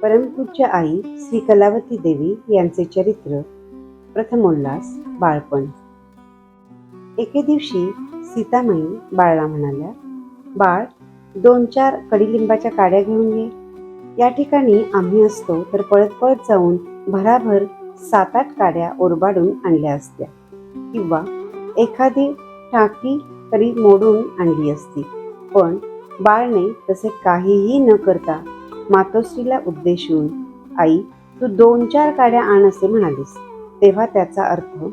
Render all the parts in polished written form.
परमपूज्य आई श्री कलावती देवी यांचे चरित्र. प्रथमोल्लास बाळपण. एके दिवशी सीतामाई बाळाला म्हणाल्या, बाळ, 2-4 कडीलिंबाच्या काड्या घेऊन ये. या ठिकाणी आम्ही असतो तर पळत पळत जाऊन भराभर 7-8 काड्या ओरबाडून आणल्या असत्या, किंवा एखादी टाकी तरी मोडून आणली असती. पण बाळने तसे काहीही न करता मातोश्रीला उद्देशून, आई, तू 2-4 काड्या आण असे म्हणालीस, तेव्हा त्याचा अर्थ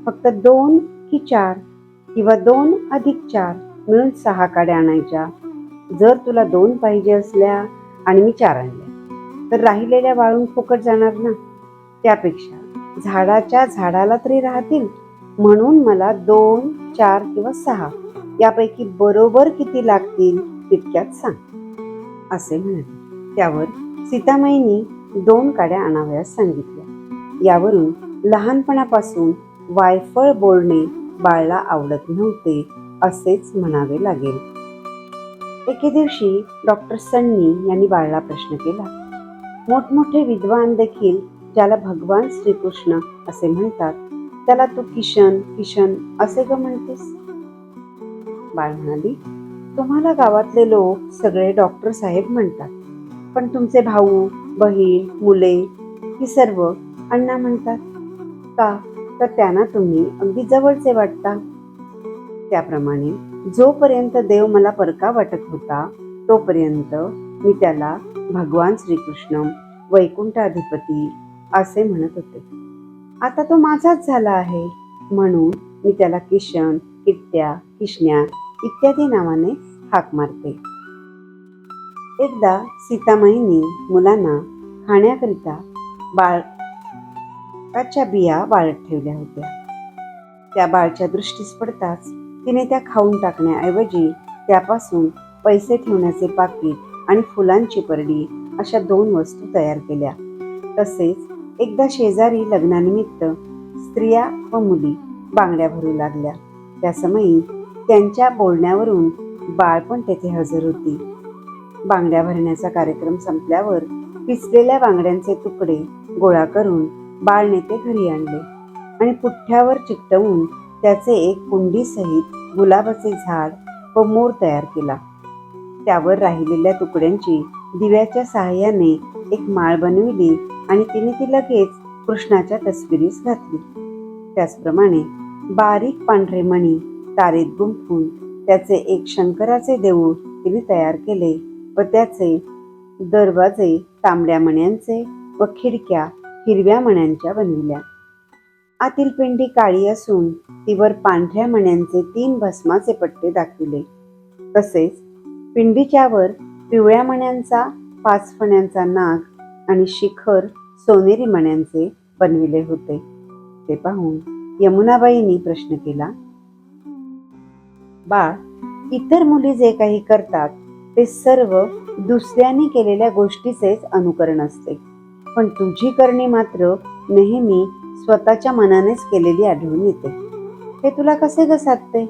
फक्त 2 की 4 किंवा 2 अधिक 4 मिळून 6 काड्या आणायच्या. जर तुला 2 पाहिजे असल्या आणि मी 4 आणल्या तर राहिलेल्या वाळून फुकट जाणार ना. त्यापेक्षा झाडाच्या झाडाला तरी राहतील, म्हणून मला 2, 4 किंवा 6 यापैकी बरोबर किती लागतील तितक्यात सांग असे म्हणाले. त्यावर सीतामाईंनी 2 काड्या आणाव्यास सांगितल्या. यावरून लहानपणापासून वायफळ बोलणे बाळला आवडत नव्हते असेच म्हणावे लागेल. एके दिवशी डॉक्टर सन्नी यांनी बाळला प्रश्न केला, मोठमोठे विद्वान देखील ज्याला भगवान श्रीकृष्ण असे म्हणतात, त्याला तू किशन किशन असे का म्हणतेस? बाळ म्हणाली, तुम्हाला गावातले लोक सगळे डॉक्टर साहेब म्हणतात, पण तुमचे भाऊ, बहीण, मुले ही सर्व अण्णा म्हणतात. का? तर त्यांना तुम्ही अगदी जवळचे वाटता. त्याप्रमाणे जोपर्यंत देव मला परका वाटत होता तोपर्यंत मी त्याला भगवान श्रीकृष्ण, वैकुंठाधिपती असे म्हणत होते. आता तो माझाच झाला आहे म्हणून मी त्याला किशन, किट्ट्या, किशन्या इत्यादी नावाने हाक मारते. एकदा सीतामाईंनी मुलांना खाण्याकरिता बाळाच्या बिया वाळत ठेवल्या होत्या. त्या बाळच्या दृष्टीस पडताच तिने त्या खाऊन टाकण्याऐवजी त्यापासून पैसे ठेवण्याचे पाकीट आणि फुलांची परडी अशा 2 वस्तू तयार केल्या. तसेच एकदा शेजारी लग्नानिमित्त स्त्रिया व मुली बांगड्या भरू लागल्या. त्या समयी त्यांच्या बोलण्यावरून बाळ पण तेथे हजर होती. बांगड्या भरण्याचा कार्यक्रम संपल्यावर पिचलेल्या बांगड्यांचे तुकडे गोळा करून बाळने ते घरी आणले आणि पुठ्ठ्यावर चिकटवून त्याचे एक कुंडीसहित गुलाबाचे झाड व मोर तयार केला. त्यावर राहिलेल्या तुकड्यांची दिव्याच्या साहाय्याने एक माळ बनविली आणि तिने ती लगेच कृष्णाच्या तस्बिरीस घातली. त्याचप्रमाणे बारीक पांढरे मणी तारेत गुंफून त्याचे एक शंकराचे देऊळ तिने तयार केले व त्याचे दरवाजे तांबड्या मण्यांचे व खिडक्या हिरव्या मण्यांच्या बनविल्या. आतील पिंडी काळी असून तीवर पांढऱ्या मण्यांचे 3 भस्माचे पट्टे दाखविले. तसेच पिंडीच्यावर पिवळ्या मण्यांचा 5 फण्यांचा नाग आणि शिखर सोनेरी मण्यांचे बनविले होते. ते पाहून यमुनाबाईंनी प्रश्न केला, बाळ, इतर मुली जे काही करतात ते सर्व दुसऱ्यांनी केलेल्या गोष्टीचेच अनुकरण असते, पण तुझी करणी मात्र नेहमी स्वतःच्या मनानेच केलेली आढळून येते. हे तुला कसे ग साधते?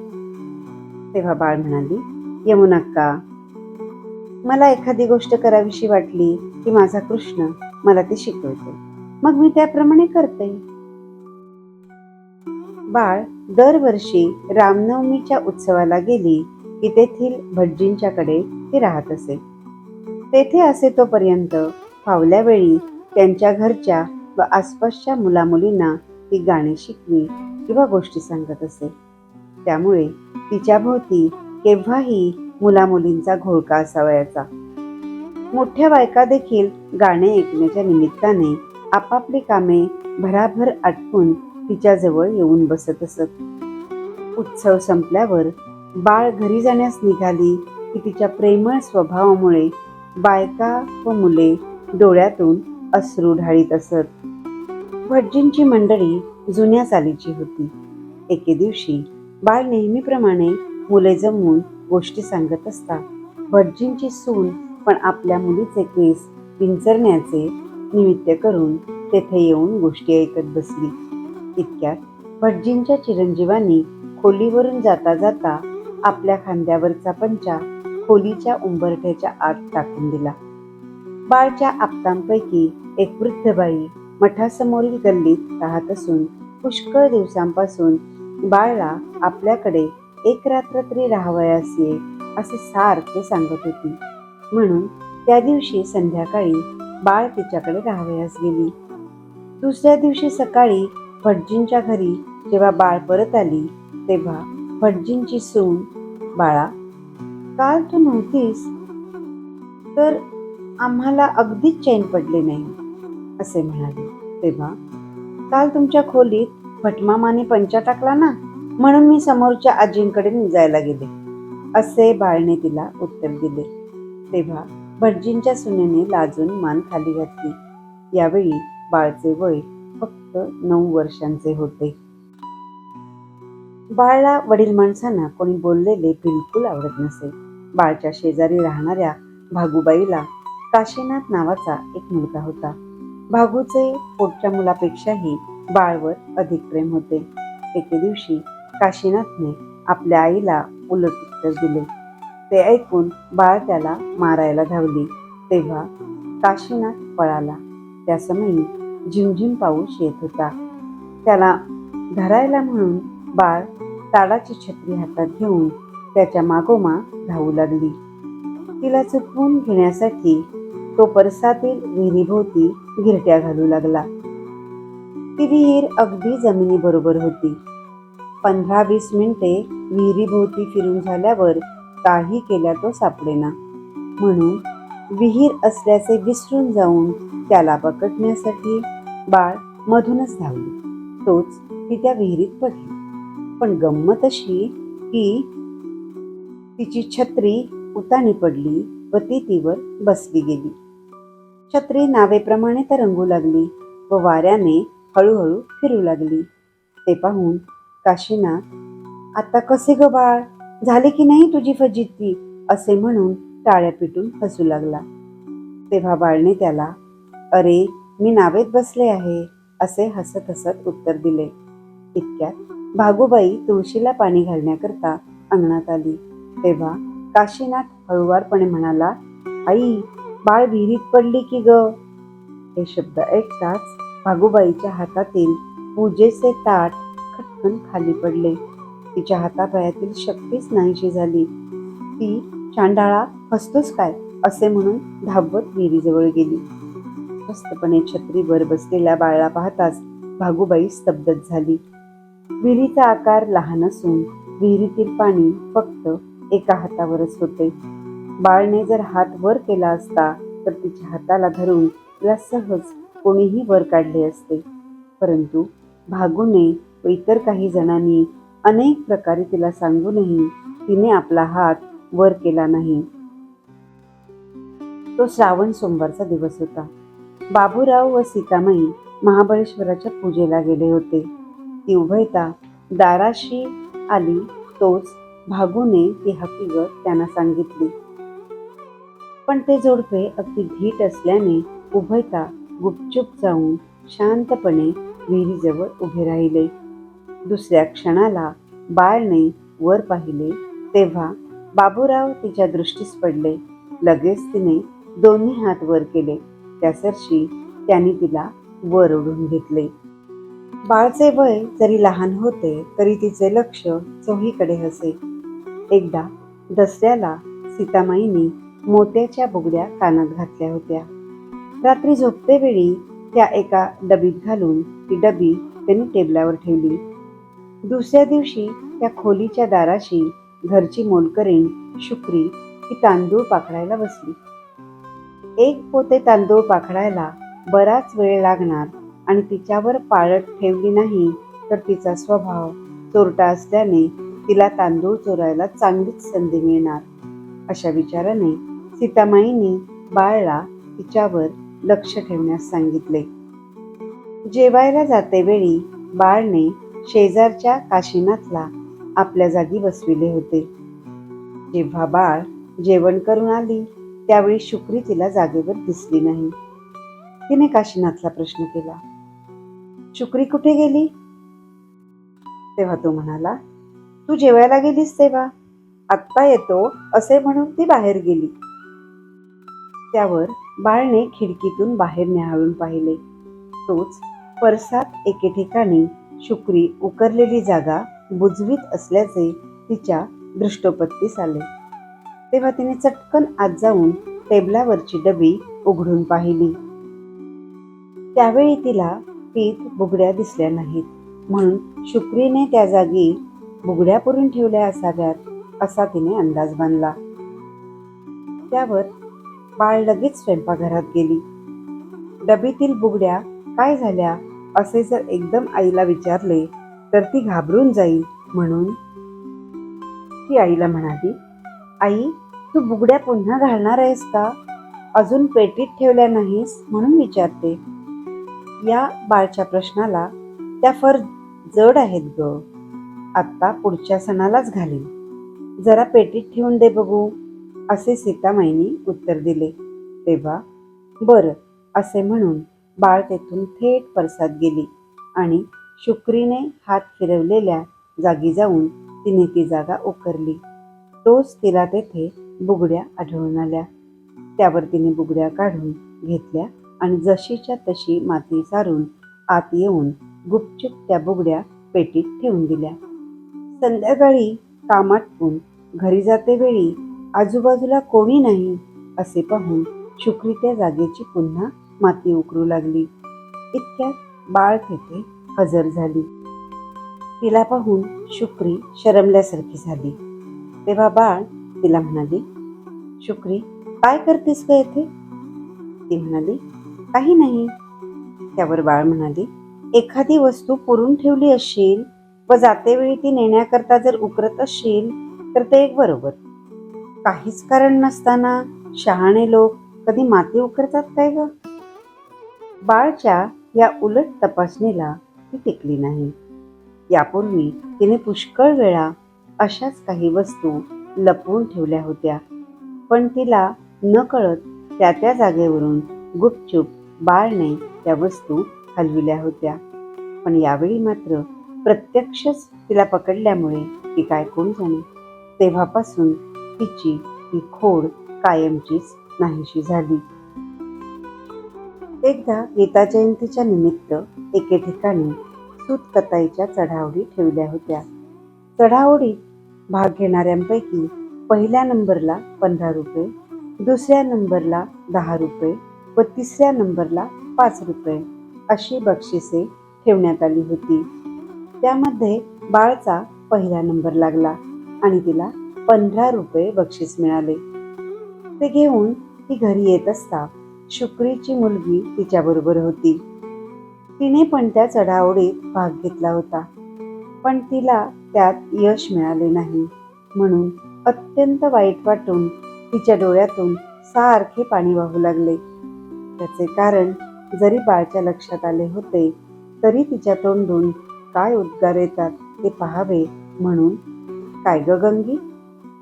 तेव्हा बाळ म्हणाली, यमुनाक्का, मला एखादी गोष्ट करावीशी वाटली की माझा कृष्ण मला ती शिकवतो, मग मी त्याप्रमाणे करते. बाळ दरवर्षी रामनवमीच्या उत्सवाला गेली की तेथील भटजींच्याकडे ती राहत असे. तेथे असे तोपर्यंत फावल्या वेळी त्यांच्या घरच्या व आसपासच्या मुलामुलींना ती गाणी शिकवी किंवा गोष्टी सांगत असे. त्यामुळे तिच्या भोवती केव्हाही मुलामुलींचा घोळका असावयाचा. मोठ्या बायका देखील गाणे ऐकण्याच्या निमित्ताने आपापली कामे भराभर आटपून तिच्याजवळ येऊन बसत असत. उत्सव संपल्यावर बाळ घरी जाण्यास निघाली की तिच्या प्रेमळ स्वभावामुळे बायका व मुले डोळ्यातून अश्रू ढाळीत असत. भटजींची मंडळी जुन्या चालीची होती. एके दिवशी बाळ नेहमीप्रमाणे मुले जमवून गोष्टी सांगत असता भटजींची सून पण आपल्या मुलीचे केस विंचरण्याचे निमित्त करून तेथे येऊन गोष्टी ऐकत बसली. इतक्यात भटजींच्या चिरंजीवांनी खोलीवरून जाता जाता आपल्या खांद्यावरचा पंचा खोलीच्या उंबरठ्याच्या आत टाकून दिला. बाळच्या आप्तांपैकी एक वृद्ध बाई मठासमोरील गल्लीत राहत असून पुष्कळ दिवसांपासून बाळला आपल्याकडे एक रात्र तरी राहावयास ये असे सारखे सांगत होती. म्हणून त्या दिवशी संध्याकाळी बाळ तिच्याकडे राहावयास गेली. दुसऱ्या दिवशी सकाळी भटजींच्या घरी जेव्हा बाळ परत आली तेव्हा भटजींची सून, बाळा, काल तू नव्हतीस तर आम्हाला अगदीच चैन पडले नाही असे म्हणाले. तेव्हा काल तुमच्या खोलीत भटमामाने पंचा टाकला ना, म्हणून मी समोरच्या आजींकडे निजायला गेले असे बाळने तिला उत्तर दिले. तेव्हा भटजींच्या सुनेने लाजून मान खाली घातली. यावेळी बाळचे वय फक्त 9 वर्षांचे होते. बाळला वडील माणसांना कोणी बोललेले बिलकुल आवडत नसे. बाळच्या शेजारी राहणाऱ्या भागूबाईला काशीनाथ नावाचा एक मुलगा होता. भागूचे पोटच्या मुलापेक्षाही बाळवर अधिक प्रेम होते. एके दिवशी काशीनाथने आपल्या आईला उलट उत्तर दिले. ते ऐकून बाळ त्याला मारायला धावली. तेव्हा काशीनाथ पळाला. त्या समयी झिमझिम पाऊस येत होता. त्याला धरायला म्हणून बाळ ताडाची छत्री हातात घेऊन त्याच्या मागोमाग धावू लागली. तिला चुकवून घेण्यासाठी तो परसातील विहिरीभोवती गिरट्या घालू लागला. ती विहीर अगदी जमिनीबरोबर होती. 15-20 मिनिटे विहिरीभोवती फिरून झाल्यावर काही केल्या तो सापडेना. म्हणून विहीर असल्याचे विसरून जाऊन त्याला पकडण्यासाठी बाळ मधूनच धावली. तोच ती त्या विहिरीत पडली. पण गंमत अशी की तिची छत्री उतानी पडली व ती तीवर बसली गेली. छत्री नावेप्रमाणे तरंगू लागली व वाऱ्याने हळूहळू फिरू लागली. ते पाहून काशीनाथ, आता कसे ग बाळ, झाले की नाही तुझी फजिती असे म्हणून टाळ्या पिटून हसू लागला. तेव्हा बाळने त्याला, अरे मी नावेत बसले आहे असे हसत हसत उत्तर दिले. इतक्यात भागूबाई तुळशीला पाणी घालण्याकरता अंगणात आली. तेव्हा काशीनाथ हळुवारपणे म्हणाला, आई, बाळ विहिरीत पडली की ग. हे शब्द ऐकताच भागूबाईच्या हातातील पूजेचे ताट खटकन खाली पडले. तिच्या हातापायातील शक्तीच नाहीशी झाली. ती, चांडाळा, हसतोस काय असे म्हणून धावत विहिरीजवळ गेली. मस्तपणे छत्रीवर बसलेल्या बाळाला पाहताच भागूबाई स्तब्धच झाली. विहिरीचा आकार लहान असून विहिरीतील पाणी फक्त एका हातावरच होते. बाळने जर हात वर केला असता तर तिच्या हाताला धरून तिला सहज कोणीही वर काढले असते. परंतु भागूने व इतर काही जणांनी अनेक प्रकारे तिला सांगूनही तिने आपला हात वर केला नाही. तो श्रावण सोमवारचा दिवस होता. बाबूराव व सीतामाई महाबळेश्वराच्या पूजेला गेले होते. ती उभयता दाराशी आली तोच भागूने ती हकीकत त्यांना सांगितली. पण ते जोडपे अगदी धीट असल्याने उभयता गुपचूप जाऊन शांतपणे विहिरीजवळ उभे राहिले. दुसऱ्या क्षणाला बाळने वर पाहिले तेव्हा बाबूराव तिच्या दृष्टीस पडले. लगेच तिने दोन्ही हात वर केले. त्यासरशी त्यांनी तिला वर ओढून घेतले. बाळचे वय जरी लहान होते तरी तिचे लक्ष चोहीकडे हसे. एकदा दसऱ्याला सीतामाईने मोत्याच्या बुगड्या कानात घातल्या होत्या. रात्री झोपतेवेळी त्या एका डबीत घालून ती डबी त्यांनी टेबलावर ठेवली. दुसऱ्या दिवशी त्या खोलीच्या दाराशी घरची मोलकरीण शुक्री ती तांदूळ पाखडायला बसली. एक पोते तांदूळ पाखडायला बराच वेळ लागणार आणि तिच्यावर पाळत ठेवली नाही तर तिचा स्वभाव चोरटा असल्याने तिला तांदूळ चोरायला चांगलीच संधी मिळणार. अशा विचाराने सीतामाईंनी बाळला तिच्यावर लक्ष ठेवण्यास सांगितले. जेवायला जातेवेळी बाळने शेजारच्या काशीनाथला आपल्या जागी बसविले होते. जेव्हा बाळ जेवण करून आली त्यावेळी शुक्री तिला जागेवर दिसली नाही. तिने काशीनाथला प्रश्न केला, शुक्री कुठे गेली? तेव्हा तो म्हणाला, तू जेवायला गेलीस तेव्हा आत्ता येतो असे म्हणून ती बाहेर गेली. त्यावर बाळने खिडकीतून बाहेर न्याहाळून पाहिले. तोच परसात एके ठिकाणी शुक्री उकरलेली जागा बुजवीत असल्याचे तिच्या दृष्टोपत्तीस आले. तेव्हा तिने चटकन आत जाऊन टेबलावरची डबी उघडून पाहिली. त्यावेळी तिला पीत बुगड्या दिसल्या नाहीत, म्हणून शुक्रीने त्या जागी बुगड्या पुरून ठेवल्या असाव्यात असा तिने अंदाज बांधला. त्यावर बाळ लगेच स्वयंपाकघरात गेली. डबीतील बुगड्या काय झाल्या असे जर एकदम आईला विचारले तर ती घाबरून जाईल, म्हणून ती आईला म्हणाली, आई, तू बुगड्या पुन्हा घालणार आहेस का? अजून पेटीत ठेवल्या नाहीस म्हणून विचारते. या बाळच्या प्रश्नाला त्या फार जड आहेत ग. आत्ता पुढच्या सणालाच घालीन, जरा पेटीत ठेवून दे बघू, असे सीतामाईनी उत्तर दिले. तेव्हा बरं असे म्हणून बाळ तेथून थेट परसात गेली आणि शुक्रीने हात फिरवलेल्या जागी जाऊन तिने ती जागा उकरली. तोच तिला तेथे बुगड्या आढळून आल्या. त्यावर तिने बुगड्या काढून घेतल्या आणि जशीच्या तशी माती सारून आत येऊन गुपचूप त्या बुगड्या पेटीत ठेवून दिल्या. संध्याकाळी कामाटपून घरी जाते वेळी आजूबाजूला कोणी नाही असे पाहून शुक्री त्या जागेची पुन्हा माती उकरू लागली. इतक्यात बाळ तेथे हजर झाली. तिला पाहून शुक्री शरमल्यासारखी झाली. तेव्हा बाळ तिला म्हणाली, शुक्री, काय करतेस का येथे? ती म्हणाली, काही नाही. त्यावर बाळ म्हणाली, एखादी वस्तू पुरून ठेवली असशील व जातेवेळी ती नेण्याकरता जर उकरत असशील तर ते एक बरोबर. काहीच कारण नसताना शहाणे लोक कधी माती उकरतात काय ग? बाळच्या या उलट तपासणीला ती टिकली नाही. यापूर्वी तिने पुष्कळ वेळा अशाच काही वस्तू लपवून ठेवल्या होत्या, पण तिला न कळत त्या त्या जागेवरून गुपचूप बाळने त्या वस्तू हलविल्या होत्या. पण यावेळी मात्र प्रत्यक्षच तिला पकडल्यामुळे ती काय कोण जाणे, तेव्हापासून तिची ती खोड कायमचीच नाहीशी झाली. एकदा गीता जयंतीच्या निमित्त एके ठिकाणी सूतकताईच्या चढाओढी ठेवल्या होत्या. चढाओढीत भाग घेणाऱ्यांपैकी पहिल्या नंबरला 15 रुपये, दुसऱ्या नंबरला 10 रुपये व तिसऱ्या नंबरला 5 रुपये अशी बक्षिसे ठेवण्यात आली होती. त्यामध्ये बाळचा पहिला नंबर लागला आणि तिला 15 रुपये बक्षीस मिळाले. ते घेऊन ती घरी येत असता शुक्रीची मुलगी तिच्याबरोबर होती. तिने पण त्या चढाओढीत भाग घेतला होता, पण तिला त्यात यश मिळाले नाही, म्हणून अत्यंत वाईट वाटून तिच्या डोळ्यातून सारखे पाणी वाहू लागले. त्याचे कारण जरी बाळच्या लक्षात आले होते तरी तिच्या तोंडून काय उद्गार येतात ते पाहावे म्हणून, काय ग गंगी,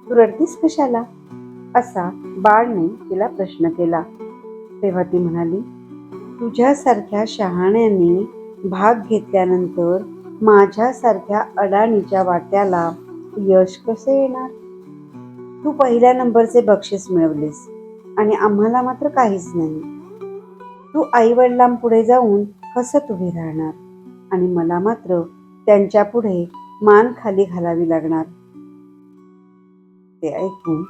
तू रडतीस कशाला, असा बाळने तिला प्रश्न केला. तेव्हा ती म्हणाली, तुझ्यासारख्या शहाण्यांनी भाग घेतल्यानंतर माझ्यासारख्या अडाणीच्या वाट्याला यश कसे येणार? तू पहिल्या नंबरचे बक्षीस मिळवलेस आणि आम्हाला मात्र काहीच नाही. तू आईवडिलांपुढे जाऊन हसत उभी राहणार आणि मला मात्र त्यांच्या पुढे मान खाली घालावी लागणार. ते ऐकून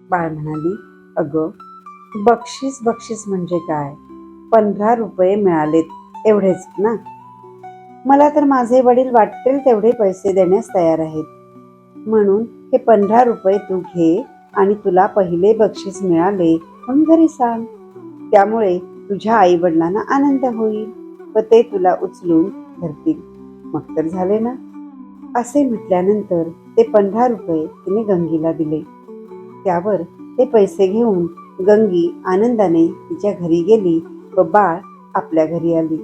बाळ म्हणाली, अगं, बक्षीस बक्षीस म्हणजे काय? 15 रुपये मिळालेत एवढेच ना. मला तर माझे वडील वाटेल तेवढे पैसे देण्यास तयार आहेत, म्हणून हे 15 रुपये तू घे आणि तुला पहिले बक्षीस मिळाले म्हणून घरी सांग. त्यामुळे तुझ्या आई वडिलांना आनंद होईल व ते तुला उचलून धरतील. मग तर झाले ना. असे म्हटल्यानंतर ते 15 रुपये तिने गंगीला दिले. त्यावर ते पैसे घेऊन गंगी आनंदाने तिच्या घरी गेली व बाळ आपल्या घरी आली.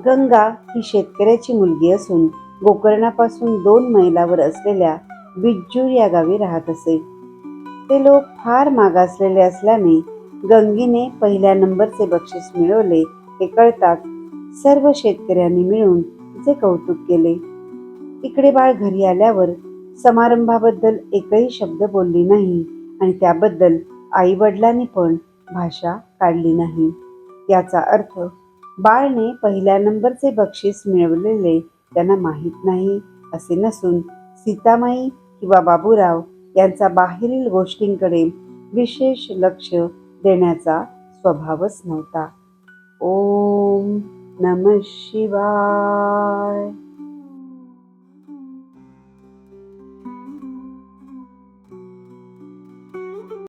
गंगा ही शेतकऱ्याची मुलगी असून गोकर्णापासून 2 मैलावर असलेल्या बिज्जूर या गावी राहत असे. ते लोक फार मागासलेले असल्याने गंगीने पहिल्या नंबरचे बक्षीस मिळवले हे कळताच सर्व शेतकऱ्यांनी मिळून तिचे कौतुक केले. इकडे बाळ घरी आल्यावर समारंभाबद्दल एकही शब्द बोलली नाही आणि त्याबद्दल आई वडिलांनी पण भाषा काढली नाही. याचा अर्थ बाळने पहिल्या नंबरचे बक्षीस मिळवलेले त्यांना माहीत नाही असे नसून सीतामाई किंवा बाबूराव यांचा बाहेरील गोष्टींकडे विशेष लक्ष देण्याचा स्वभावच नव्हता. ओम नमः शिवाय.